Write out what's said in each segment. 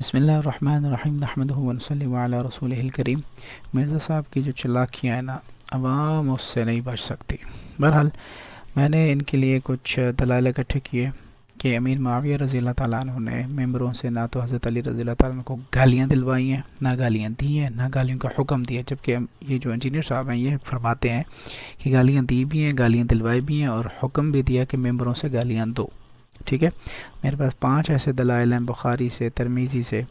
بسم اللہ الرحمن الرحیم نحمدہ ونصلی علی رسولہ الکریم۔ مرزا صاحب کی جو چلاکیاں ہیں نا، عوام اس سے نہیں بچ سکتی۔ بہرحال میں نے ان کے لیے کچھ دلائل اکٹھے کیے کہ امیر معاویہ رضی اللہ تعالیٰ عنہ نے ممبروں سے نہ تو حضرت علی رضی اللہ تعالیٰ عنہ کو گالیاں دلوائی ہیں، نہ گالیاں دی ہیں، نہ گالیوں کا حکم دیا، جبکہ یہ جو انجینئر صاحب ہیں یہ فرماتے ہیں کہ گالیاں دی بھی ہیں، گالیاں دلوائی بھی ہیں، اور حکم بھی دیا کہ ممبروں سے گالیاں دو۔ ٹھیک ہے، میرے پاس 5 ایسے دلائل ہیں بخاری سے، ترمذی سے،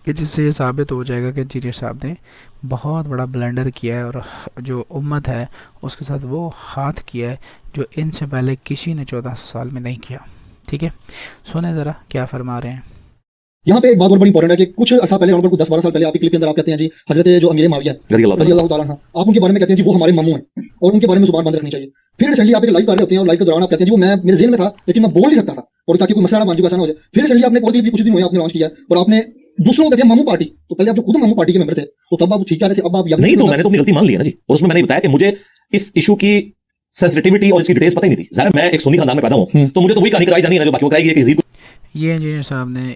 کہ جس سے یہ ثابت ہو جائے گا کہ انجینئر صاحب نے بہت بڑا بلنڈر کیا ہے، اور جو امت ہے اس کے ساتھ وہ ہاتھ کیا ہے جو ان سے پہلے کسی نے 1400 سال میں نہیں کیا۔ ٹھیک ہے، سنیں ذرا کیا فرما رہے ہیں۔ یہاں پہ ایک بات اور بڑی امپورٹنٹ ہے کہ کچھ عرصہ پہلے، 10-12 سال پہلے آپ کی کلپ کے اندر آپ کہتے ہیں جی حضرت جو امیر معاویہ رضی اللہ تعالیٰ عنہ، آپ ان کے بارے میں کہتے ہیں جی وہ ہمارے ماموں ہیں اور ان کے بارے میں زبان بند رکھنی چاہیے۔ پھر ریسنٹلی آپ ایک لائیو کر رہے ہوتے ہیں اور لائیو کے دوران آپ کہتے ہیں جی وہ میرے ذہن میں تھا لیکن میں بول نہیں سکتا تھا، اور تاکہ کوئی مسئلہ نہ بن جائے، ایسا نہ ہو جائے۔ پھر ریسنٹلی آپ نے بھی کچھ دن ہوئے آپ نے لانچ کیا اور آپ نے دوسروں کو کہتے ہیں ماموں پارٹی، تو پہلے آپ جو خود ماموں پارٹی کے ممبر تھے تو تب آپ ٹھیک کہہ رہے تھے، اب آپ نہیں، تو میں نے تو اپنی غلطی مان لی ہے نا جی، اور اس میں نے بتایا کہ مجھے اس ایشو کی سینسٹیوٹی اور اس کی ڈیٹیلز پتہ ہی نہیں تھی۔ ظاہر میں ایک سنی خاندان میں پیدا ہوں تو مجھے تو وہی کہانی کرائی جانی ہے جو باقیوں کرائی گئی ہے کہ یزید کو۔ یہ انجینئر صاحب نے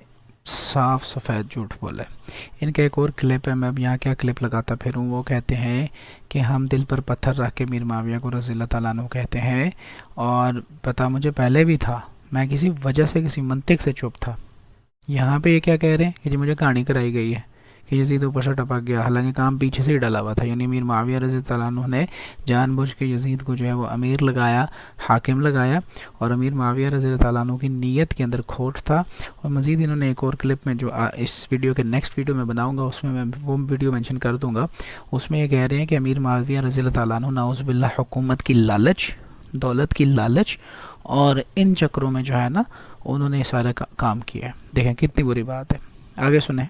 صاف سفید جھوٹ بولا ہے۔ ان کا ایک اور کلپ ہے، میں اب یہاں کیا کلپ لگاتا پھروں۔ وہ کہتے ہیں کہ ہم دل پر پتھر رکھ کے میر معاویہ کو رضی اللہ تعالیٰ عنہ کہتے ہیں، اور پتہ مجھے پہلے بھی تھا، میں کسی وجہ سے کسی منطق سے چپ تھا۔ یہاں پہ یہ کیا کہہ رہے ہیں کہ جی مجھے کہانی کرائی گئی ہے کہ یزید اوپر سے ٹپک گیا، حالانکہ کام پیچھے سے ہی ڈلا ہوا تھا۔ یعنی میر معاویہ رضی اللہ تعالیٰ عنہ نے جان بوجھ کے یزید کو جو ہے وہ امیر لگایا، حاکم لگایا، اور امیر معاویہ رضی اللہ تعالیٰ عنہ کی نیت کے اندر کھوٹ تھا۔ اور مزید انہوں نے ایک اور کلپ میں جو اس ویڈیو کے نیکسٹ ویڈیو میں بناؤں گا اس میں میں وہ ویڈیو مینشن کر دوں گا، اس میں یہ کہہ رہے ہیں کہ امیر معاویہ رضی اللہ تعالیٰ عنہ نعوذ باللہ حکومت کی لالچ، دولت کی لالچ، اور ان چکروں میں جو ہے نا انہوں نے سارا کام کیا ہے۔ دیکھیں کتنی بری بات ہے، آگے سنیں۔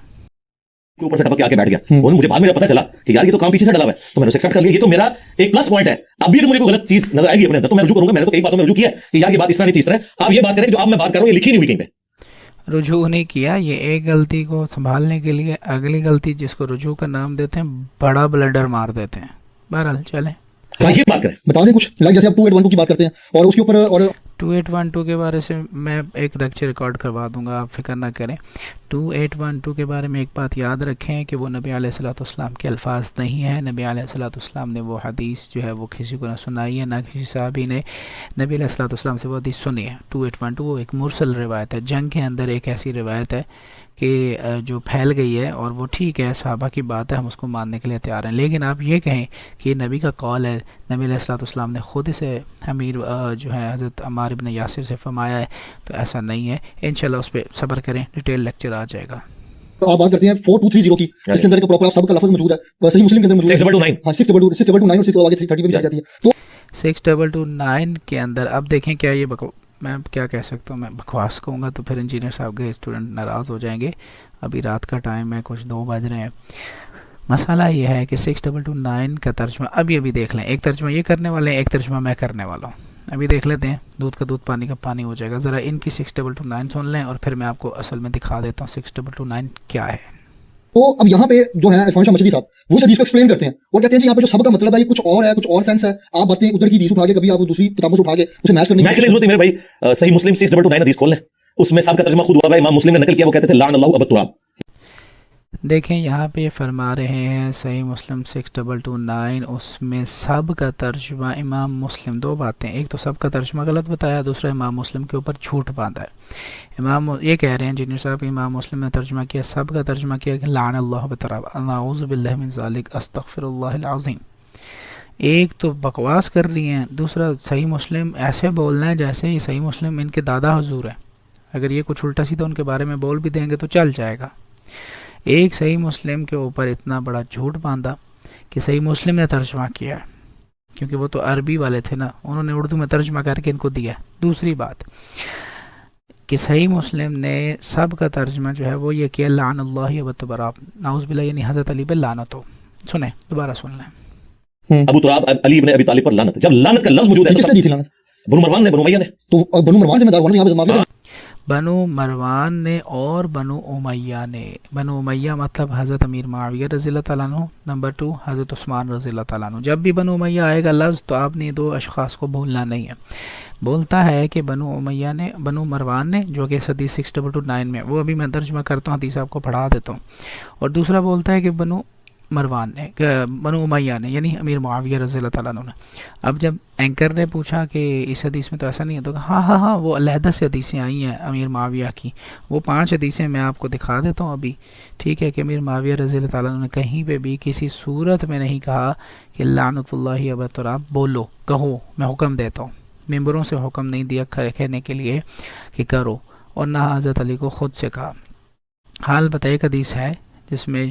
کے اوپر سے ٹپک کے آ کے بیٹھ گیا، اور مجھے بعد میں پتہ چلا کہ یار یہ تو کام پیچھے سے ڈلا ہوا ہے، تو میں نے اسے ایکسپٹ کر لیا۔ یہ تو میرا ایک پلس پوائنٹ ہے۔ اب بھی اگر مجھے کوئی غلط چیز نظر آئے گی اپنے اندر تو میں رجوع کروں گا۔ میں نے تو کئی باتوں میں رجوع کیا ہے کہ یار یہ بات اس طرح نہیں تھی، اس طرح۔ آپ یہ بات کریں کہ جو اب میں بات کر رہا ہوں یہ لکھی نہیں ہوئی کہیں پہ، رجوع نہیں کیا۔ یہ ایک غلطی کو سنبھالنے کے لیے اگلی غلطی جس کو رجوع کا نام دیتے ہیں بڑا بلنڈر مار دیتے ہیں۔ بہرحال چلیں یہ بات کریں، بتا دیں کچھ لائک جیسے آپ 2812 کی بات کرتے ہیں اور اس کے اوپر، اور 2812 کے بارے سے میں ایک لیکچر ریکارڈ کروا دوں گا، آپ فکر نہ کریں۔ 2812 کے بارے میں ایک بات یاد رکھیں کہ وہ نبی علیہ الصلوۃ والسلام کے الفاظ نہیں ہیں۔ نبی علیہ الصلوۃ والسلام نے وہ حدیث جو ہے وہ کسی کو نہ سنائی ہے، نہ کسی صحابی نے نبی علیہ الصلوۃ والسلام سے وہ حدیث سنی ہے۔ 2812 وہ ایک مرسل روایت ہے، جنگ کے اندر ایک ایسی روایت ہے کہ جو پھیل گئی ہے، اور وہ ٹھیک ہے، صحابہ کی بات ہے، ہم اس کو ماننے کے لیے تیار ہیں۔ لیکن آپ یہ کہیں کہ یہ نبی کا قول ہے، نبی علیہ الصلوۃ والسلام نے خود اسے امیر جو ہے حضرت عمار ابن یاسر سے فرمایا ہے، تو ایسا نہیں ہے۔ انشاءاللہ اس پہ صبر کریں، ڈیٹیل لیکچر آ جائے گا۔ آپ بات کرتے ہیں 4230 کی، اس کے اندر ایک پراپر آپ سب کا لفظ موجود ہے، صحیح مسلم کے اندر موجود ہے 6229، ہاں 6229 اور 6 آگے 330 پہ بھی جاتی ہے۔ تو 6229 کے اندر اب دیکھیں کیا یہ میں کیا کہہ سکتا ہوں، میں بکواس کہوں گا تو پھر انجینئر صاحب کے اسٹوڈنٹ ناراض ہو جائیں گے۔ ابھی رات کا ٹائم ہے، کچھ 2 بج رہے ہیں۔ مسئلہ یہ ہے کہ 6229 کا ترجمہ ابھی دیکھ لیں۔ ایک ترجمہ یہ کرنے والے ہیں، ایک ترجمہ میں کرنے والا ہوں، ابھی دیکھ لیتے ہیں۔ دودھ کا دودھ پانی کا پانی ہو جائے گا۔ ذرا ان کی 6229 سن لیں اور پھر میں آپ کو اصل میں دکھا دیتا ہوں 6229 کیا ہے۔ تو اب یہاں پہ جو ہے عرفان شاہ مچلی صاحب وہ اس حدیث کو ایکسپلین کرتے ہیں اور کہتے ہیں جی یہاں پہ جو سب کا مطلب ہے یہ کچھ اور ہے، کچھ اور سینس ہے۔ آپ باتیں ادھر کی حدیث اٹھا کے کبھی آپ دوسری کتابوں سے اٹھا کے اسے میچ کرنے میچ کرنے کی ضرورت نہیں میرے بھائی۔ صحیح مسلم 6229 حدیث کھول لیں، اس میں سب کا ترجمہ خود ہوا ہے، امام مسلم نے نقل کیا، وہ کہتے تھے لعن اللہ ابا التراب۔ دیکھیں یہاں پہ یہ فرما رہے ہیں صحیح مسلم 6229، اس میں سب کا ترجمہ امام مسلم، 2 باتیں، ایک تو سب کا ترجمہ غلط بتایا، دوسرا امام مسلم کے اوپر جھوٹ باندھا ہے۔ یہ کہہ رہے ہیں انجینئر صاحب امام مسلم نے ترجمہ کیا، سب کا ترجمہ کیا کہ لعن اللہ بالتراب، نعوذ باللہ من ذالک، استغفر اللہ العظیم۔ ایک تو بکواس کر رہی ہیں، دوسرا صحیح مسلم ایسے بولنا ہے جیسے یہ صحیح مسلم ان کے دادا حضور ہیں۔ اگر یہ کچھ الٹا سیدھا ان کے بارے میں بول بھی دیں گے تو چل جائے گا۔ ایک صحیح مسلم کے اوپر اتنا بڑا جھوٹ باندھا کہ صحیح مسلم نے ترجمہ کیا ہے، کیونکہ وہ تو عربی والے تھے نا، انہوں نے اردو میں ترجمہ کر کے ان کو دیا۔ دوسری بات کہ صحیح مسلم نے سب کا ترجمہ جو ہے وہ یہ کیا لعن اللہ ابا التراب، نعوذ باللہ، یعنی حضرت علی پہ لعنت ہو۔ سنیں دوبارہ سن لیں۔ ابو تراب علی ابن ابی طالب پر لعنت۔ جب لعنت کا لفظ موجود ہے کس نے دی تھی لعنت؟ بنو مروان نے، بنو امیہ نے، تو بنو مروان سے میں دار یہاں پہ معافی بنو مروان نے اور بنو امیہ نے۔ بنو امیہ مطلب حضرت امیر معاویہ رضی اللہ تعالیٰ عنہ، نمبر 2 حضرت عثمان رضی اللہ تعالیٰ عنہ۔ جب بھی بنو امیہ آئے گا لفظ تو آپ نے 2 اشخاص کو بھولنا نہیں ہے۔ بولتا ہے کہ بنو امیہ نے، بنو مروان نے، جو کہ حدیث 6229 میں، وہ ابھی میں ترجمہ کرتا ہوں، حدیث آپ کو پڑھا دیتا ہوں. اور دوسرا بولتا ہے کہ بنو مروان نے، بنو امیہ نے، یعنی امیر معاویہ رضی اللہ تعالیٰ عنہ نے. اب جب اینکر نے پوچھا کہ اس حدیث میں تو ایسا نہیں ہے، تو ہاں وہ علیحدہ سے حدیثیں آئی ہیں امیر معاویہ کی، وہ 5 حدیثیں میں آپ کو دکھا دیتا ہوں ابھی. ٹھیک ہے کہ امیر معاویہ رضی اللہ تعالیٰ عنہ نے کہیں پہ بھی کسی صورت میں نہیں کہا کہ لعنت اللہ ابا تراب، بولو، کہو، میں حکم دیتا ہوں. ممبروں سے حکم نہیں دیا کہنے کے لیے کہ کرو، اور نہ حضرت علی کو خود سے کہا. حال بتائے ایک حدیث ہے جس میں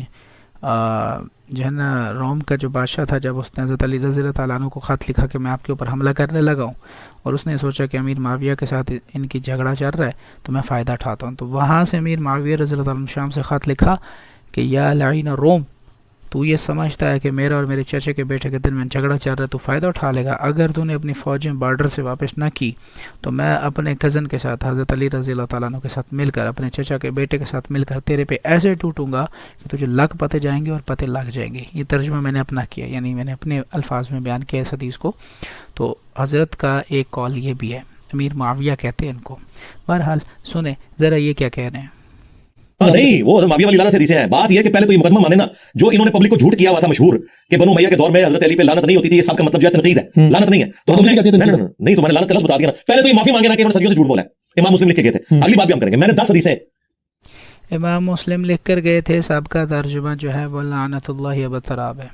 جو ہے نا روم کا جو بادشاہ تھا، جب اس نے حضرت علی رضی اللہ تعالیٰ عنہ کو خط لکھا کہ میں آپ کے اوپر حملہ کرنے لگا ہوں، اور اس نے سوچا کہ امیر معاویہ کے ساتھ ان کی جھگڑا چل رہا ہے تو میں فائدہ اٹھاتا ہوں، تو وہاں سے امیر معاویہ رضی اللہ تعالیٰ عنہ شام سے خط لکھا کہ یا لعین روم، تو یہ سمجھتا ہے کہ میرا اور میرے چچے کے بیٹے کے درمیان جھگڑا چل رہا ہے، تو فائدہ اٹھا لے گا. اگر تو نے اپنی فوجیں بارڈر سے واپس نہ کی تو میں اپنے کزن کے ساتھ، حضرت علی رضی اللہ تعالیٰ عنہ کے ساتھ مل کر، اپنے چچا کے بیٹے کے ساتھ مل کر تیرے پہ ایسے ٹوٹوں گا کہ تجھے لگ پتے جائیں گے اور پتے لگ جائیں گے. یہ ترجمہ میں نے اپنا کیا، یعنی میں نے اپنے الفاظ میں بیان کیا اس حدیث کو. تو حضرت کا ایک قول یہ بھی ہے، امیر معاویہ کہتے ہیں ان کو. بہرحال سنیں ذرا یہ کیا کہہ رہے ہیں. نہیں، وہ معاویہ والی لعنت سے حدیثیں ہیں. بات یہ ہے کہ پہلے تو یہ مقدمہ مانے نا، جو انہوں نے پبلک کو جھوٹ کیا ہوا تھا مشہور کہ بنو امیہ کے دور میں حضرت علی پہ لعنت نہیں ہوتی تھی، یہ سب کا مطلب جو ہے تنقید ہے، لعنت نہیں ہے. تو ہم نے نہیں، تو میں نے لعنت کا لفظ بتا دیا نا. پہلے تو یہ معافی مانگے نا کہ انہوں نے صدیوں سے جھوٹ بولا ہے. امام مسلم لکھ کے گئے تھے، اگلی بات بھی ہم کریں گے. میں نے 10 حدیثیں امام مسلم لکھ کر گئے تھے، سب کا ترجمہ جو ہے وہ لعنت اللہ ابا تراب ہے،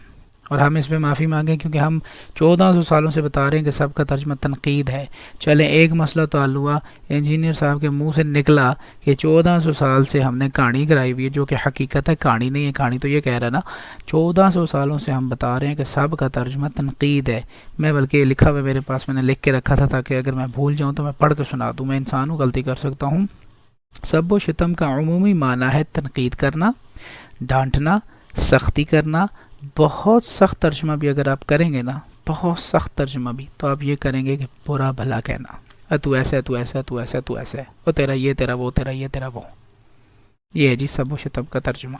اور ہم اس پہ معافی مانگیں کیونکہ ہم 1400 سالوں سے بتا رہے ہیں کہ سب کا ترجمہ تنقید ہے. چلیں ایک مسئلہ تو حل ہوا، انجینئر صاحب کے منہ سے نکلا کہ 1400 سال سے ہم نے کہانی کرائی ہوئی ہے، جو کہ حقیقت ہے، کہانی نہیں ہے. کہانی تو یہ کہہ رہا ہے نا، 1400 سالوں سے ہم بتا رہے ہیں کہ سب کا ترجمہ تنقید ہے. میں بلکہ لکھا ہوا میرے پاس، میں نے لکھ کے رکھا تھا تاکہ اگر میں بھول جاؤں تو میں پڑھ کے سنا دوں. میں انسان ہوں، غلطی کر سکتا ہوں. سب و شتم کا عمومی معنی ہے تنقید کرنا، ڈانٹنا، سختی کرنا. بہت سخت ترجمہ بھی اگر آپ کریں گے نا، بہت سخت ترجمہ بھی، تو آپ یہ کریں گے کہ برا بھلا کہنا، تو ایسا ہے، تو ایسا ہے، تو ایسا ہے، تو ایسا ہے، وہ تیرا یہ، تیرا وہ، تیرا یہ، تیرا وہ. یہ ہے جی سب و شتم کا ترجمہ.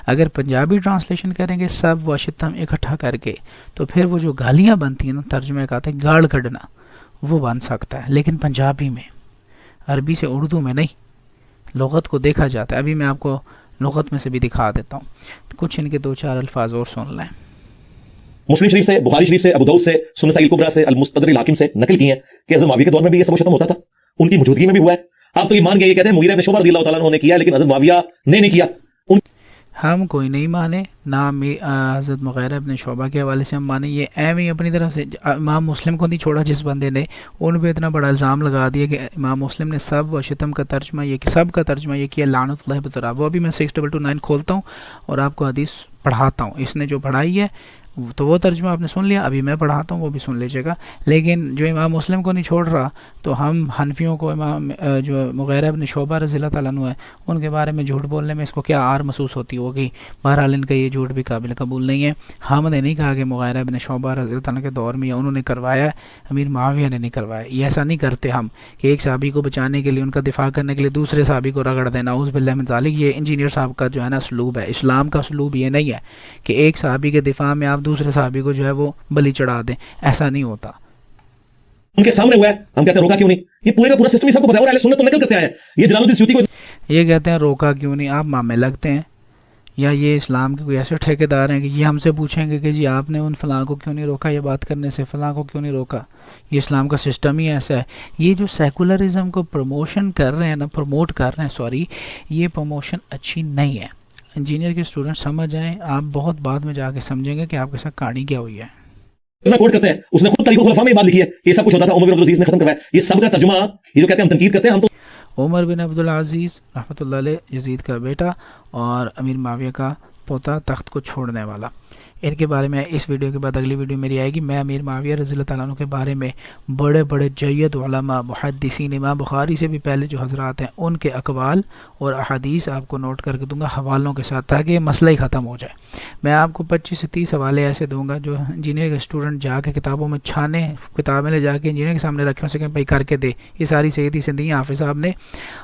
اگر پنجابی ٹرانسلیشن کریں گے سب و شتم اکٹھا کر کے، تو پھر وہ جو گالیاں بنتی ہیں نا، ترجمے کا آتا ہے گاڑ کھڑنا، وہ بن سکتا ہے، لیکن پنجابی میں، عربی سے اردو میں نہیں. لغت کو دیکھا جاتا ہے. ابھی میں آپ کو لغت میں سے بھی دکھا دیتا ہوں، کچھ ان کے 2-4 الفاظ اور سن لیں. مسلم شریف سے، بخاری شریف سے، ابو داؤد سے، سنن نسائی کبریٰ سے، المستدرک الحاکم سے نقل کی ہیں کہ حضرت معاویہ کے دور میں بھی یہ سب و شتم ہوتا تھا، ان کی موجودگی میں بھی ہوا ہے. آپ تو یہ مان کے یہ کہتے ہیں مغیرہ بن شعبہ رضی اللہ تعالیٰ عنہ نے کیا، لیکن حضرت معاویہ نے نہیں کیا. ہم کوئی نہیں مانے، نہ حضرت مغیرہ ابن شعبہ کے حوالے سے ہم مانے. یہ ایم ہی اپنی طرف سے امام مسلم کو نہیں چھوڑا جس بندے نے، ان پہ اتنا بڑا الزام لگا دیا کہ امام مسلم نے سب و شتم کا ترجمہ یہ، سب کا ترجمہ یہ کیا لعنت اللہ بتراب. وہ ابھی میں 6229 کھولتا ہوں اور آپ کو حدیث پڑھاتا ہوں. اس نے جو پڑھائی ہے تو وہ ترجمہ آپ نے سن لیا، ابھی میں پڑھاتا ہوں، وہ بھی سن لیجیے گا. لیکن جو امام مسلم کو نہیں چھوڑ رہا، تو ہم حنفیوں کو امام جو مغیرہ ابن شعبہ رضی اللہ تعالیٰ عنہ ہے، ان کے بارے میں جھوٹ بولنے میں اس کو کیا آر محسوس ہوتی ہوگی. بہرحال ان کا یہ جھوٹ بھی قابل قبول نہیں ہے. ہم نے نہیں کہا کہ مغیرہ ابن شعبہ رضی اللہ تعالیٰ کے دور میں یا انہوں نے کروایا، امیر معاویہ نے نہیں کروایا. یہ ایسا نہیں کرتے ہم کہ ایک صحابی کو بچانے کے لیے، ان کا دفاع کرنے کے لیے دوسرے صحابی کو رگڑ دینا. اعوذ باللہ من ذالک. یہ انجینئر صاحب کا جو ہے نا اسلوب ہے. اسلام کا اسلوب یہ نہیں ہے کہ ایک صحابی کے دفاع میں آپ دوسرے صحابی کو جو ہے وہ بلی چڑھا دیں. ایسا نہیں ہوتا. ان کے سامنے ہوا ہے، ہم کہتے ہیں روکا کیوں نہیں. یہ پورے کا پورا سسٹم ہی سب کو پتہ ہے، اور اہل سنت تو نقل کرتے آئے ہیں. یہ جلال الدین سیوطی کو یہ کہتے ہیں روکا کیوں نہیں. آپ مامے لگتے ہیں یا یہ اسلام کے کوئی ایسے ٹھیکیدار ہیں کہ یہ ہم سے پوچھیں گے کہ جی آپ نے ان فلاں کو کیوں نہیں روکا یہ بات کرنے سے، فلاں کو کیوں نہیں روکا. یہ اسلام کا سسٹم ہی ایسا ہے. یہ جو سیکولرزم کو پروموشن کر رہے ہیں نا، پروموٹ کر رہے ہیں، سوری، یہ پروموشن اچھی نہیں ہے. انجینئر کے اسٹوڈنٹ سمجھ جائیں، آپ بہت بعد میں جا کے سمجھیں گے کہ آپ کے ساتھ کہانی کیا ہوئی ہے. کوٹ کرتے ہیں. اس نے خود تاریخ الخلفاء میں یہ بات لکھی ہے، یہ سب کچھ ہوتا تھا، عمر بن عبدالعزیز نے ختم کروایا. یہ سب کا ترجمہ، یہ جو کہتے ہیں ہم تنقید کرتے ہیں، ہم تو عمر بن عبدالعزیز رحمۃ اللہ علیہ، یزید کا بیٹا اور امیر معاویہ کا پوتا، تخت کو چھوڑنے والا. ان کے بارے میں اس ویڈیو کے بعد اگلی ویڈیو میری آئے گی. میں امیر معاویہ رضی اللہ تعالیٰ عنہ کے بارے میں بڑے بڑے جید علماء، محدثین، امام بخاری سے بھی پہلے جو حضرات ہیں، ان کے اقوال اور احادیث آپ کو نوٹ کر کے دوں گا حوالوں کے ساتھ، تاکہ یہ مسئلہ ہی ختم ہو جائے. میں آپ کو 25 سے 30 حوالے ایسے دوں گا جو انجینئر کے اسٹوڈنٹ جا کے کتابوں میں چھانے، کتابیں لے جا کے انجینئر کے سامنے رکھیں، اسے کہ بھائی کر کے دے. یہ ساری سیدھی سے دی حافظ صاحب نے،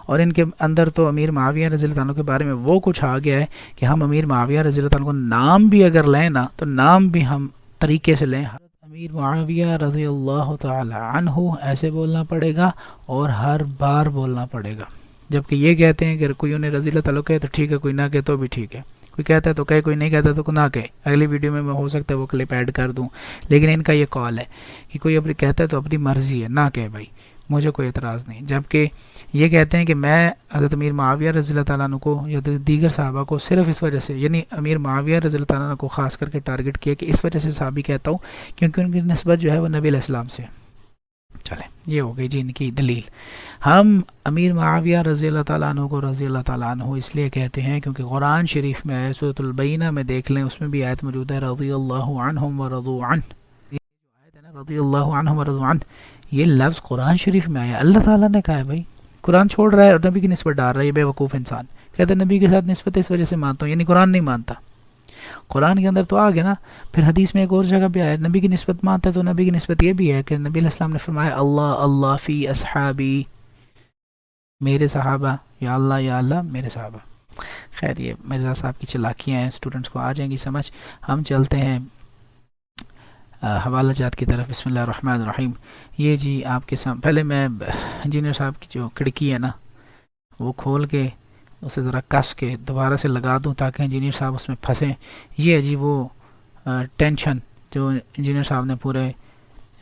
اور ان کے اندر تو امیر معاویہ رضی اللہ عنہ کے بارے میں وہ کچھ آ گیا ہے کہ ہم امیر معاویہ رضی اللہ عنہ کو نام بھی اگر لیں نا، تو نام بھی ہم طریقے سے لیں. امیر معاویہ رضی اللہ تعالی عنہ ایسے بولنا پڑے گا اور ہر بار بولنا پڑے گا. جبکہ یہ کہتے ہیں کہ کوئی انہیں رضی اللہ تعالیٰ کہے تو ٹھیک ہے, کوئی نہ کہے تو بھی ٹھیک ہے, کوئی کہتا ہے تو کہے, کوئی نہیں کہتا تو نہ کہے. اگلی ویڈیو میں ہو سکتا ہے وہ کلپ ایڈ کر دوں, لیکن ان کا یہ قول ہے کہ کوئی اپنی کہتا ہے تو اپنی مرضی ہے, نہ کہے بھائی, مجھے کوئی اعتراض نہیں. جبکہ یہ کہتے ہیں کہ میں حضرت امیر معاویہ رضی اللہ تعالیٰ عنہ کو یا دیگر صحابہ کو صرف اس وجہ سے, یعنی امیر معاویہ رضی اللہ تعالیٰ عنہ کو خاص کر کے ٹارگٹ کیا کہ اس وجہ سے صحابی کہتا ہوں کیونکہ ان کی نسبت جو ہے وہ نبی علیہ السلام سے. چلیں, یہ ہو گئی جی ان کی دلیل. ہم امیر معاویہ رضی اللہ تعالیٰ عنہ کو رضی اللہ تعالیٰ عنہ اس لیے کہتے ہیں کیونکہ قرآن شریف میں ہے, سورۃ البینہ میں دیکھ لیں, اس میں بھی آیت موجود ہے رضی اللہ عنہم ورضوا عنہ. یہ جو آیت ہے نا رضی اللہ عنہم ورضوا عنہ, یہ لفظ قرآن شریف میں آیا, اللہ تعالیٰ نے کہا ہے بھائی. قرآن چھوڑ رہا ہے اور نبی کی نسبت ڈال رہا ہے, یہ بے وقوف انسان کہتا ہے نبی کے ساتھ نسبت اس وجہ سے مانتا ہوں, یعنی قرآن نہیں مانتا. قرآن کے اندر تو آ گیا نا. پھر حدیث میں ایک اور جگہ بھی آیا نبی کی نسبت مانتا ہے, تو نبی کی نسبت یہ بھی ہے کہ نبی علیہ السلام نے فرمایا اللہ اللہ فی اصحابی, میرے صحابہ, یا اللہ میرے صحابہ. خیر یہ مرزا صاحب کی چلاکیاں ہیں, اسٹوڈنٹس کو آ جائیں گی سمجھ. ہم چلتے ہیں حوالہ جات کی طرف. بسم اللہ الرحمن الرحیم. یہ جی آپ کے سامنے پہلے میں انجینئر صاحب کی جو کھڑکی ہے نا وہ کھول کے اسے ذرا کس کے دوبارہ سے لگا دوں تاکہ انجینئر صاحب اس میں پھنسیں. یہ ہے جی وہ ٹینشن جو انجینئر صاحب نے پورے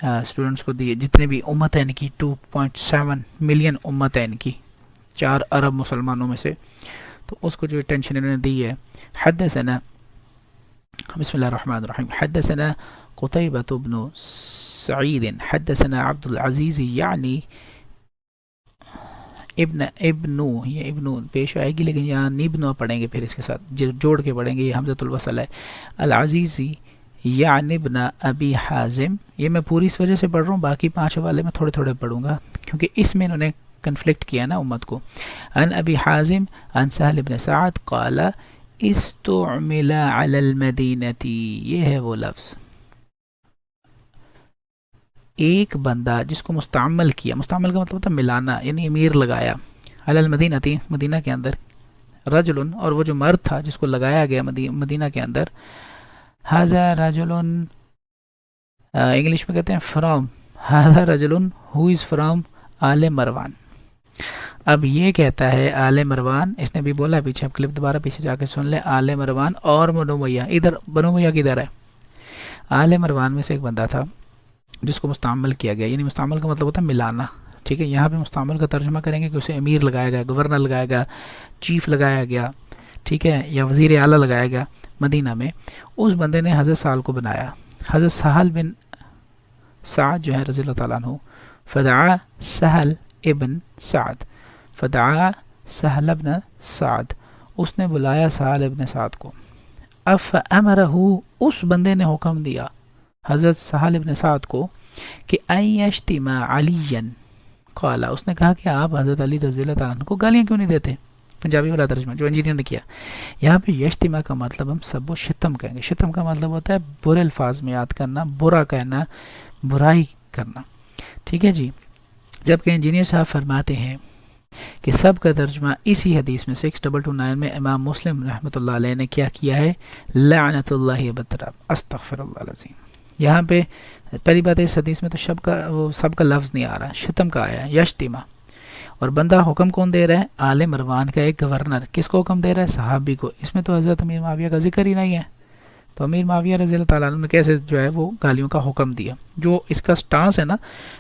اسٹوڈنٹس کو دی, جتنے بھی امت ہے ان کی 2.7 ملین امت ہے ان کی 4 ارب مسلمانوں میں سے, تو اس کو جو ٹینشن انہوں نے دی ہے. حدثنا بسم اللہ الرحمن الرحیم حدثنا قتيبة بن سعيد حدثنا عبد العزيز يعني ابن یہ ابن پیش آئے گی لیکن یہاں نبنو پڑھیں گے, پھر اس کے ساتھ جوڑ کے پڑھیں گے, یہ حمزۃ الوصل ہے. العزیزی یعنی ابن ابی حازم, یہ میں پوری اس وجہ سے پڑھ رہا ہوں, باقی 5 حوالے میں تھوڑے تھوڑے پڑھوں گا کیونکہ اس میں انہوں نے کنفلکٹ کیا نا امت کو. عن ابی حازم عن سہل بن سعد قال استعمل علی المدینہ, یہ ہے وہ لفظ, ایک بندہ جس کو مستعمل کیا. مستعمل کا مطلب ہوتا ہے ملانا, یعنی امیر لگایا. علی المدینہ تھی, مدینہ کے اندر, رجل, اور وہ جو مرد تھا جس کو لگایا گیا مدینہ کے اندر, ھذا رجل, انگلش میں کہتے ہیں فرام, ھذا رجل ہو از فرام آل مروان. اب یہ کہتا ہے آل مروان, اس نے بھی بولا پیچھے, اب کلپ دوبارہ پیچھے جا کے سن لیں. آل مروان اور بنو امیہ, ادھر بنو امیہ کدھر ہے؟ آل مروان میں سے ایک بندہ تھا جس کو مستعمل کیا گیا, یعنی مستعمل کا مطلب ہوتا ہے ملانا. ٹھیک ہے, یہاں پہ مستعمل کا ترجمہ کریں گے کہ اسے امیر لگایا گیا, گورنر لگایا گیا, چیف لگایا گیا, ٹھیک ہے, یا وزیر اعلیٰ لگایا گیا مدینہ میں. اس بندے نے حضرت سہل کو بنایا. حضرت سہل بن سعد جو ہے رضی اللہ تعالیٰ عنہ, فدعا سہل ابن سعد, فدعا سہل ابن سعد, اس نے بلایا سہل ابن سعد کو. فامرہ, اس بندے نے حکم دیا حضرت سہل ابن سعد کو کہ ان یشتم علیًا, قال, اس نے کہا کہ آپ حضرت علی رضی اللہ تعالیٰ عنہ کو گالیاں کیوں نہیں دیتے. پنجابی والا ترجمہ جو انجینئر نے کیا. یہاں پہ یشتما کا مطلب ہم سب و شتم کہیں گے. شتم کا مطلب ہوتا ہے برے الفاظ میں یاد کرنا, برا کہنا, برائی کرنا. ٹھیک ہے جی. جبکہ انجینئر صاحب فرماتے ہیں کہ سب کا ترجمہ اسی حدیث میں 6229 میں امام مسلم رحمۃ اللہ علیہ نے کیا کیا ہے, لعنت اللہ بتراب, استغفر اللہ العظیم. یہاں پہ پہلی بات ہے اس حدیث میں تو سب کا لفظ نہیں آ رہا, شتم کا آیا ہے, یشتما. اور بندہ حکم کون دے رہا ہے؟ آل مروان کا ایک گورنر. کس کو حکم دے رہا ہے؟ صحابی کو. اس میں تو حضرت امیر معاویہ کا ذکر ہی نہیں ہے, تو امیر معاویہ رضی اللہ تعالیٰ عنہ نے کیسے جو ہے وہ گالیوں کا حکم دیا. جو اس کا سٹانس ہے نا,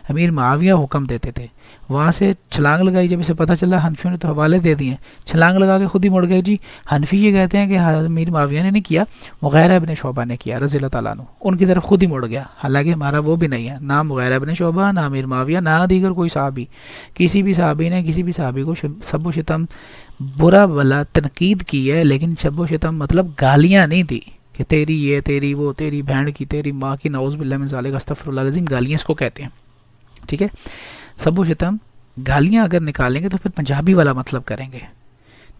امیر معاویہ حکم دیتے تھے, وہاں سے چھلانگ لگائی. جب اسے پتہ چلا, حنفیوں نے تو حوالے دے دیے, چھلانگ لگا کے خود ہی مڑ گئے. جی حنفی یہ کہتے ہیں کہ امیر معاویہ نے نہیں کیا, مغیرہ ابن شعبہ نے کیا رضی اللہ تعالیٰ عنہ, ان کی طرف خود ہی مڑ گیا. حالانکہ ہمارا وہ بھی نہیں ہے, نہ مغیرہ ابن شعبہ, نہ امیر معاویہ, نہ دیگر کوئی صحابی. کسی بھی صحابی نے کسی بھی صحابی کو سب و شتم, برا بلا تنقید کی ہے, لیکن سب و شتم مطلب گالیاں نہیں دی کہ تیری یہ, تیری وہ, تیری بہن کی, تیری ماں کی, نعوذ باللہ من ذالک, استغفر اللہ العظیم. گالیاں اس کو کہتے ہیں. ٹھیک ہے, سب و شتم گالیاں اگر نکالیں گے تو پھر پنجابی والا مطلب کریں گے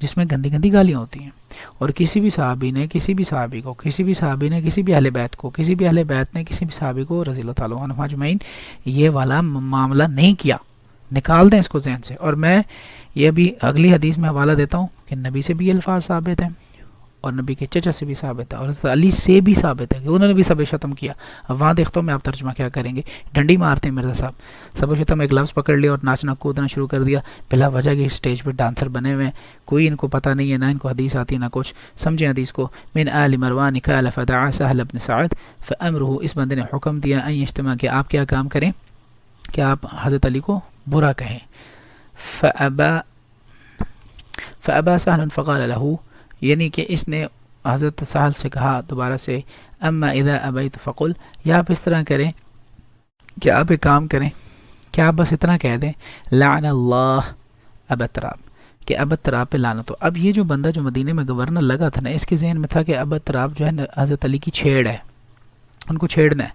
جس میں گندی گندی گالیاں ہوتی ہیں. اور کسی بھی صحابی نے کسی بھی صحابی کو, کسی بھی صحابی نے کسی بھی اہل بیت کو, کسی بھی اہل بیت نے کسی بھی صحابی کو رضی اللہ تعالیٰ عنہ اجمعین یہ والا معاملہ نہیں کیا. نکال دیں اس کو ذہن سے. اور میں یہ بھی اگلی حدیث میں حوالہ دیتا ہوں کہ نبی سے بھی یہ الفاظ ثابت ہیں, اور نبی کے چچا سے بھی ثابت ہے اور حضرت علی سے بھی ثابت ہے کہ انہوں نے بھی سب شتم کیا. اب وہاں دیکھتا ہوں میں آپ ترجمہ کیا کریں گے. ڈنڈی مارتے ہیں مرزا صاحب. سب شتم ایک لفظ پکڑ لیا اور ناچنا کودنا شروع کر دیا بلا وجہ کے اسٹیج پہ ڈانسر بنے ہوئے ہیں. کوئی ان کو پتہ نہیں ہے, نہ ان کو حدیث آتی ہے نہ کچھ. سمجھیں حدیث کو. من آل مروان قال فدعا سہل بن سعد فامرہ, اس بندے نے حکم دیا ان یجتمع, کہ آپ کیا کام کریں, کہ آپ حضرت علی کو برا کہیں. فابا سہل فقال له, یعنی کہ اس نے حضرت سہل سے کہا دوبارہ سے, اما اذا ابیت فقل, یا آپ اس طرح کریں کہ آپ ایک کام کریں کہ آپ بس اتنا کہہ دیں لعن اللہ ابا تراب, کہ ابا تراب پہ لعنت ہو. اب یہ جو بندہ جو مدینے میں گورنر لگا تھا نا, اس کے ذہن میں تھا کہ ابا تراب جو ہے حضرت علی کی چھیڑ ہے, ان کو چھیڑنا ہے.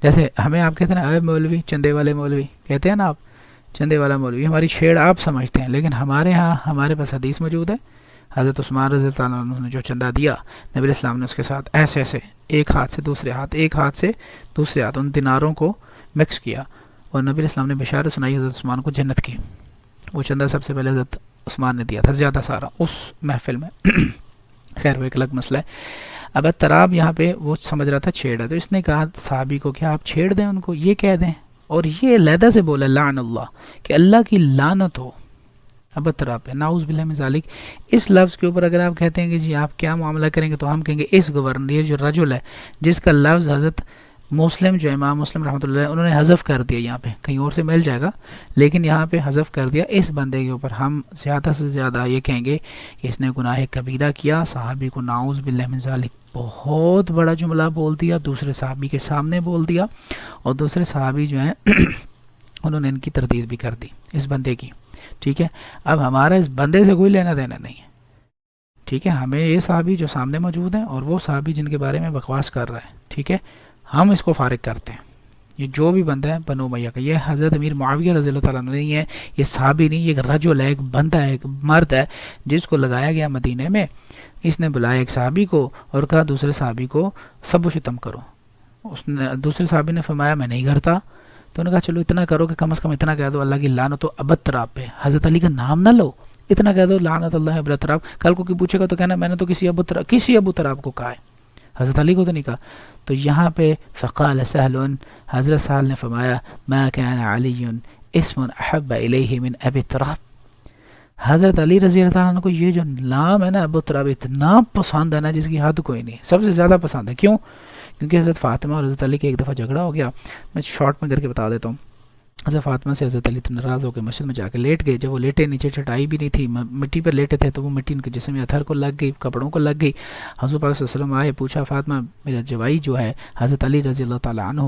جیسے ہمیں آپ کہتے ہیں نا اے مولوی, چندے والے مولوی کہتے ہیں نا آپ, چندے والا مولوی, ہماری چھیڑ آپ سمجھتے ہیں, لیکن ہمارے ہاں ہمارے پاس حدیث موجود ہے. حضرت عثمان رضی اللہ عنہ نے جو چندہ دیا, نبی علیہ السلام نے اس کے ساتھ ایسے ایسے ایک ہاتھ سے دوسرے ہاتھ, ایک ہاتھ سے دوسرے ہاتھ ان دیناروں کو مکس کیا, اور نبی علیہ السلام نے بشارت سنائی حضرت عثمان کو جنت کی. وہ چندہ سب سے پہلے حضرت عثمان نے دیا تھا, زیادہ سارا اس محفل میں. خیر وہ ایک الگ مسئلہ ہے. اب تراب یہاں پہ وہ سمجھ رہا تھا چھیڑ ہے, تو اس نے کہا صحابی کو کہ آپ چھیڑ دیں ان کو, یہ کہہ دیں, اور یہ علیحدہ سے بولا لعن اللہ, کہ اللہ کی لعنت ہو اب تراب پہ, نعوذ باللہ من ذالک. اس لفظ کے اوپر اگر آپ کہتے ہیں کہ جی آپ کیا معاملہ کریں گے, تو ہم کہیں گے اس گورنر, یہ جو رجل ہے جس کا لفظ حضرت مسلم جو امام مسلم رحمۃ اللہ انہوں نے حذف کر دیا, یہاں پہ کہیں اور سے مل جائے گا لیکن یہاں پہ حذف کر دیا, اس بندے کے اوپر ہم زیادہ سے زیادہ یہ کہیں گے کہ اس نے گناہ کبیرہ کیا. صحابی کو نعوذ باللہ من ذالک بہت بڑا جملہ بول دیا, دوسرے صحابی کے سامنے بول دیا, اور دوسرے صحابی جو ہیں انہوں نے ان کی تردید بھی کر دی اس بندے کی. ٹھیک ہے, اب ہمارا اس بندے سے کوئی لینا دینا نہیں ہے. ٹھیک ہے, ہمیں یہ صحابی جو سامنے موجود ہیں اور وہ صحابی جن کے بارے میں بکواس کر رہا ہے, ٹھیک ہے, ہم اس کو فارغ کرتے ہیں. یہ جو بھی بندہ ہے بنو امیہ کا, یہ حضرت امیر معاویہ رضی اللہ تعالیٰ عنہ نہیں ہے, یہ صحابی نہیں, یہ ایک رجل ہے, ایک بندہ ہے, ایک مرد ہے جس کو لگایا گیا مدینے میں. اس نے بلایا ایک صحابی کو اور کہا دوسرے صحابی کو سب و شتم کرو. اس نے دوسرے صحابی نے فرمایا میں نہیں کرتا. تو انہوں نے کہا چلو اتنا کرو کہ کم از کم اتنا کہہ دو اللہ کی لعنت ہو ابا تراب پہ, حضرت علی کا نام نہ لو, اتنا کہہ دو لعنت اللہ ابا تراب. کل کو کوئی پوچھے گا تو کہنا میں نے تو کسی ابو تراب کو کہا ہے, حضرت علی کو تو نہیں کہا. تو یہاں پہ فقال سہل, حضرت سہل نے فرمایا ما کان علی اسم احب الیہ من ابی تراب. حضرت علی رضی اللہ تعالیٰ عنہ کو یہ جو نام ہے نا ابو تراب اتنا پسند ہے نا جس کی حد کوئی نہیں, سب سے زیادہ پسند ہے. کیوں؟ کیونکہ حضرت فاطمہ اور حضرت علی کے ایک دفعہ جھگڑا ہو گیا. میں شارٹ میں کر کے بتا دیتا ہوں. حضرت فاطمہ سے حضرت علی ناراض ہو کے مسجد میں جا کے لیٹ گئے. جب وہ لیٹے, نیچے چٹائی بھی نہیں تھی, مٹی پر لیٹے تھے, تو وہ مٹی ان کے جسم اتھر کو لگ گئی, کپڑوں کو لگ گئی. حضور پاک صلی اللہ علیہ وسلم آئے, پوچھا فاطمہ میرا جوائی جو ہے حضرت علی رضی اللہ تعالیٰ عنہ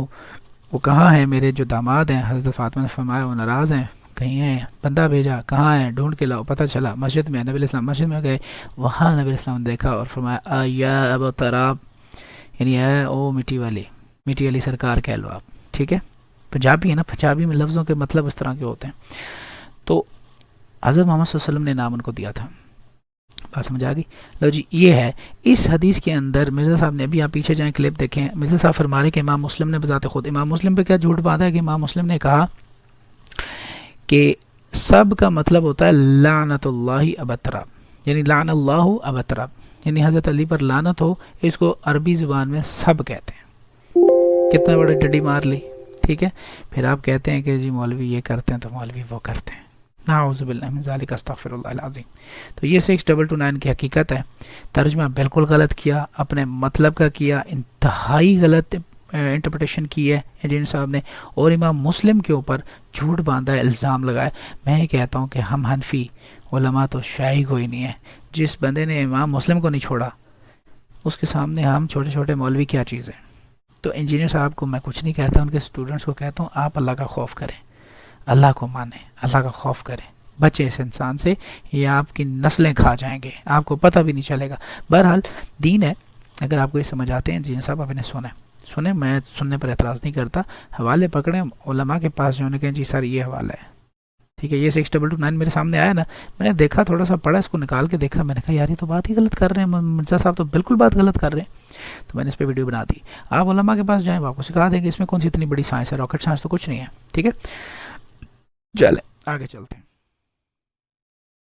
وہ کہاں ہے, میرے جو داماد ہیں. حضرت فاطمہ نے فرمایا وہ ناراض ہیں, کہیں ہیں, بندہ بھیجا, کہاں ہیں, ڈھونڈ کے لاؤ. پتہ چلا مسجد میں. نبی علیہ السلام مسجد میں گئے, وہاں نبی علیہ السلام نے دیکھا اور فرمایا یا ابو تراب, یعنی اے او مٹی والی سرکار کہہ لو آپ. ٹھیک ہے, پنجابی ہے نا, پنجابی میں لفظوں کے مطلب اس طرح کے ہوتے ہیں. تو حضرت محمد صلی اللہ علیہ وسلم نے نام ان کو دیا تھا. بات سمجھ آ گئی؟ لو جی, یہ ہے اس حدیث کے اندر. مرزا صاحب نے ابھی آپ پیچھے جائیں کلپ دیکھیں, مرزا صاحب فرما رہے کہ امام مسلم نے بذات خود, امام مسلم پہ کیا جھوٹ باندھا ہے کہ امام مسلم نے کہا کہ سب کا مطلب ہوتا ہے لعنت اللہ ابا تراب, یعنی لعن اللہ ابا تراب, یعنی حضرت علی پر لعنت ہو. اس کو عربی زبان میں سب کہتے ہیں. کتنا بڑا ڈڈی مار لی. ٹھیک ہے, پھر آپ کہتے ہیں کہ جی مولوی یہ کرتے ہیں تو مولوی وہ کرتے ہیں. نعوذ باللہ من ذالک, استغفر اللہ العظیم. تو یہ 6229 کی حقیقت ہے. ترجمہ بالکل غلط کیا, اپنے مطلب کا کیا, انتہائی غلط انٹرپریٹیشن کی ہے انجینئر صاحب نے, اور امام مسلم کے اوپر جھوٹ باندھا ہے, الزام لگایا. میں یہ کہتا ہوں کہ ہم حنفی علماء تو شاہی کوئی نہیں ہے. جس بندے نے امام مسلم کو نہیں چھوڑا اس کے سامنے ہم چھوٹے چھوٹے مولوی کیا چیز ہے. تو انجینئر صاحب کو میں کچھ نہیں کہتا, ان کے اسٹوڈنٹس کو کہتا ہوں آپ اللہ کا خوف کریں, اللہ کو مانیں, اللہ کا خوف کریں, بچے اس انسان سے, یہ آپ کی نسلیں کھا جائیں گے, آپ کو پتہ بھی نہیں چلے گا. بہرحال دین ہے, اگر آپ کو یہ سمجھ آتے ہیں انجینئر صاحب آپ انہیں سنیں, میں سننے پر اعتراض نہیں کرتا. حوالے پکڑیں علماء کے پاس, جو نے کہیں جی سر یہ حوالہ ہے. ٹھیک ہے, یہ 6229 میرے سامنے آیا نا, میں نے دیکھا, تھوڑا سا پڑھا, اس کو نکال کے دیکھا, میں نے کہا یار یہ تو بات ہی غلط کر رہے ہیں, مرزا صاحب تو بالکل بات غلط کر رہے ہیں. تو میں نے اس پہ ویڈیو بنا دی. آپ علماء کے پاس جائیں, وہ آپ کو سکھا دیں گے. اس میں کون سی اتنی بڑی سائنس ہے, راکٹ سائنس تو کچھ نہیں ہے. ٹھیک ہے, چلیں آگے چلتے ہیں.